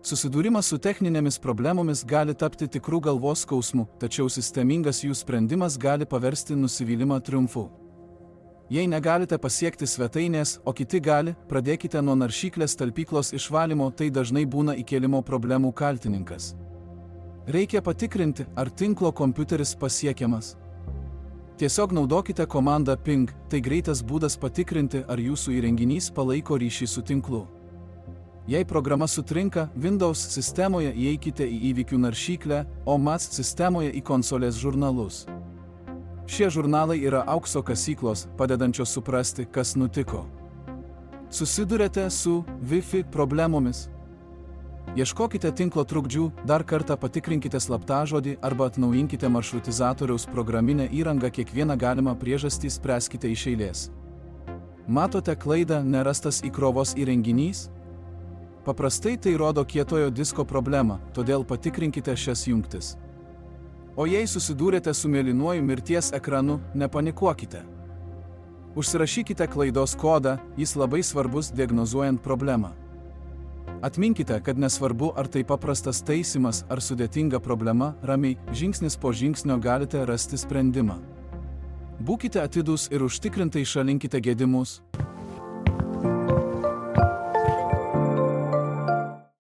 Susidūrimas su techninėmis problemomis gali tapti tikrų galvos skausmu, tačiau sistemingas jų sprendimas gali paversti nusivylimą triumfu. Jei negalite pasiekti svetainės, o kiti gali, pradėkite nuo naršyklės talpyklos išvalymo, tai dažnai būna įkėlimo problemų kaltininkas. Reikia patikrinti, ar tinklo kompiuteris pasiekiamas. Tiesiog naudokite komandą ping, tai greitas būdas patikrinti, ar jūsų įrenginys palaiko ryšį su tinklu. Jei programa sutrinka, Windows sistemoje įeikite į įvykių naršyklę, o Mac sistemoje į konsolės žurnalus. Šie žurnalai yra aukso kasyklos, padedančios suprasti, kas nutiko. Susidurėte su Wi-Fi problemomis? Ieškokite tinklo trukdžių, dar kartą patikrinkite slaptažodį arba atnaujinkite maršrutizatoriaus programinę įrangą, kiekvieną galimą priežastį spręskite iš eilės. Matote klaidą nerastas įkrovos įrenginys? Paprastai tai rodo kietojo disko problemą, todėl patikrinkite šias jungtis. O jei susidūrėte su mėlynuoju mirties ekranu, nepanikuokite. Užsirašykite klaidos kodą, jis labai svarbus diagnozuojant problemą. Atminkite, kad nesvarbu, ar tai paprastas taisymas ar sudėtinga problema, ramiai, žingsnis po žingsnio galite rasti sprendimą. Būkite atidūs ir užtikrintai šalinkite gedimus.